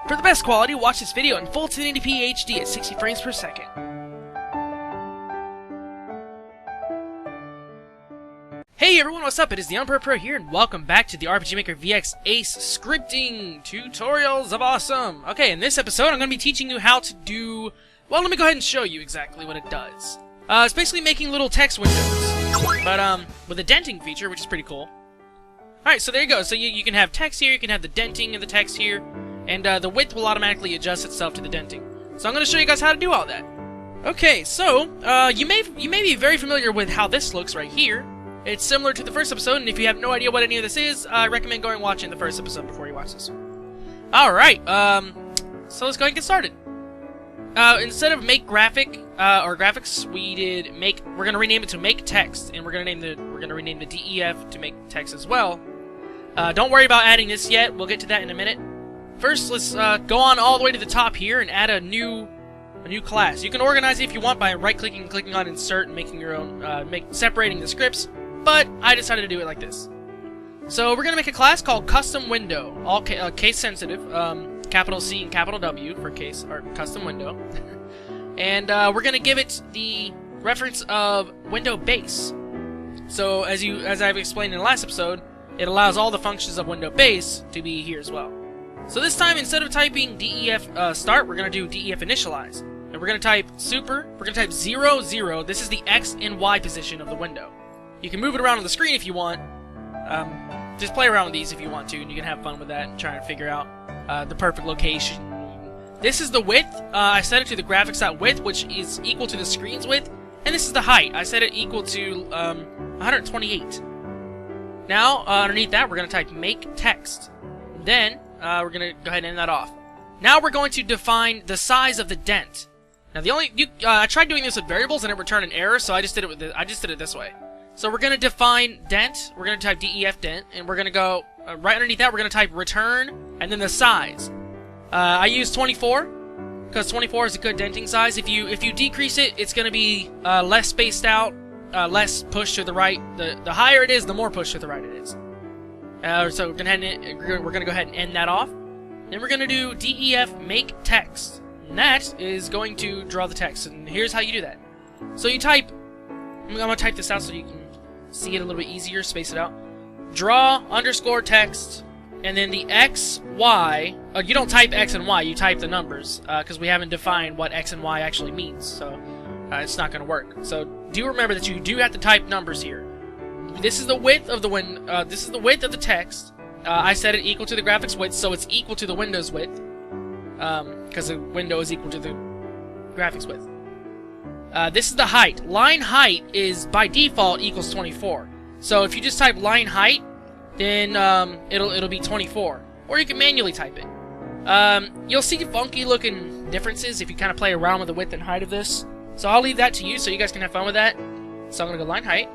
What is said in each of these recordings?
For the best quality, watch this video in full 1080p HD at 60 frames per second. Hey everyone, what's up? It is TheUnproPro here, and welcome back to the RPG Maker VX Ace Scripting Tutorials of Awesome! Okay, in this episode, I'm going to be teaching you how to do... Well, let me go ahead and show you exactly what it does. It's basically making little text windows, but with a denting feature, which is pretty cool. Alright, so there you go. So you can have text here, you can have the denting of the text here, and the width will automatically adjust itself to the denting. So I'm going to show you guys how to do all that. Okay, so you may be very familiar with how this looks right here. It's similar to the first episode, and if you have no idea what any of this is, I recommend going and watching the first episode before you watch this. Alright, so let's go ahead and get started. Instead of make graphic or graphics, we're gonna rename it to make text, and we're gonna rename the DEF to make text as well. Don't worry about adding this yet. We'll get to that in a minute. First, let's go on all the way to the top here and add a new class. You can organize it if you want by right-clicking and clicking on Insert and making your own, separating the scripts. But I decided to do it like this. So we're gonna make a class called Custom Window, all case sensitive, capital C and capital W for case or custom window, and we're gonna give it the reference of window base. So as I've explained in the last episode, it allows all the functions of window base to be here as well. So this time, instead of typing def start, we're gonna do def initialize, and we're gonna type super. We're gonna type 0, 0. This is the X and Y position of the window. You can move it around on the screen if you want. Just play around with these if you want to, and you can have fun with that and try and figure out the perfect location. This is the width. I set it to the graphics.width, which is equal to the screen's width. And this is the height. I set it equal to 128. Now, underneath that, we're going to type make text. Then, we're going to go ahead and end that off. Now we're going to define the size of the dent. Now, I tried doing this with variables and it returned an error, so I just did it this way. So we're going to define dent, we're going to type def dent, and we're going to go, right underneath that, we're going to type return, and then the size. I use 24, because 24 is a good denting size. If you decrease it, it's going to be less spaced out, less push to the right. The higher it is, the more push to the right it is. So we're going to go ahead and end that off. Then we're going to do def make text, and that is going to draw the text, and here's how you do that. So you type, I'm going to type this out so you can see it a little bit easier, space it out. Draw underscore text, and then the X, Y. You don't type X and Y, you type the numbers, because we haven't defined what X and Y actually means, so it's not going to work. So do remember that you do have to type numbers here. This is the width of the this is the width of the text. I set it equal to the graphics width, so it's equal to the Windows width, because the window is equal to the graphics width. This is the height. Line height is, by default, equals 24. So if you just type line height, then it'll be 24. Or you can manually type it. You'll see funky looking differences if you kind of play around with the width and height of this. So I'll leave that to you so you guys can have fun with that. So I'm going to go line height.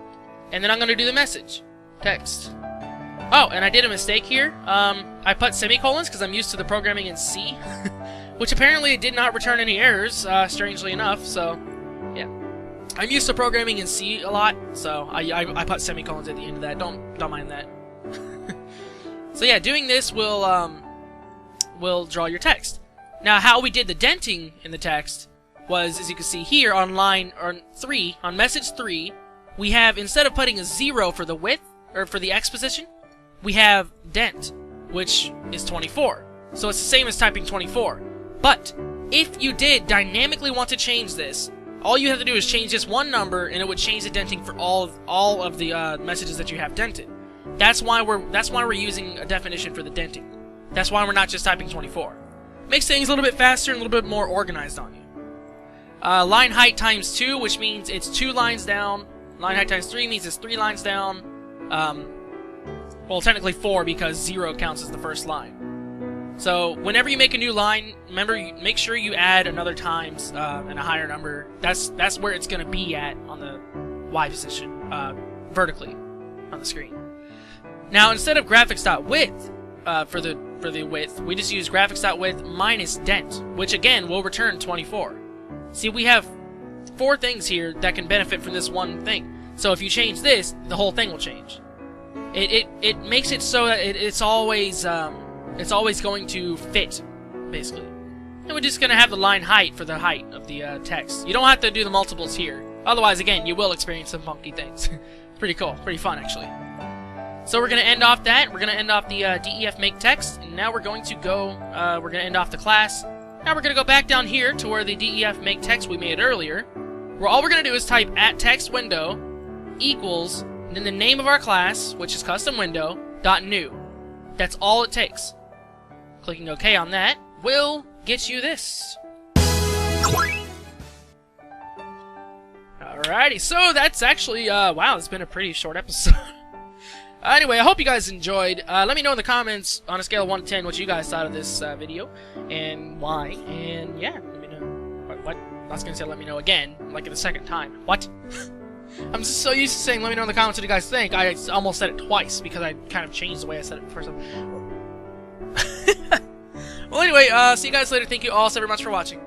And then I'm going to do the message. Text. Oh, and I did a mistake here. I put semicolons because I'm used to the programming in C. Which apparently it did not return any errors, strangely enough, so... yeah, I'm used to programming in C a lot, so I put semicolons at the end of that. Don't mind that. So yeah, doing this will draw your text. Now, how we did the denting in the text was, as you can see here on line 3, on message 3, we have, instead of putting a 0 for the width or for the X position, we have dent, which is 24. So it's the same as typing 24. But if you did dynamically want to change this, all you have to do is change this one number, and it would change the denting for all of the messages that you have dented. That's why we're using a definition for the denting. That's why we're not just typing 24. Makes things a little bit faster and a little bit more organized on you. Line height times 2, which means it's 2 lines down. Line height times 3 means it's 3 lines down. Well, technically 4 because 0 counts as the first line. So whenever you make a new line, remember, make sure you add another times and a higher number. That's where it's going to be at on the Y position, vertically on the screen. Now, instead of graphics.width for the width, we just use graphics.width minus dent, which again will return 24. See, we have 4 things here that can benefit from this one thing. So if you change this, the whole thing will change. It makes it so that it's always going to fit basically. And we're just going to have the line height for the height of the text. You don't have to do the multiples here. Otherwise, again, you will experience some funky things. Pretty cool. Pretty fun, actually. So we're going to end off that. We're going to end off the DEF make text. And now we're going to go, we're going to end off the class. Now we're going to go back down here to where the DEF make text we made earlier. Where all we're going to do is type at text window equals, and then the name of our class, which is custom window, dot new. That's all it takes. Clicking OK on that will get you this. Alrighty, so that's actually, wow, it's been a pretty short episode. Anyway, I hope you guys enjoyed. Let me know in the comments on a scale of 1 to 10 what you guys thought of this video, and why, and yeah, let me know. What? I was gonna say let me know again, like the second time. What? I'm just so used to saying let me know in the comments what you guys think, I almost said it twice, because I kind of changed the way I said it the first time. Well, anyway, see you guys later. Thank you all so very much for watching.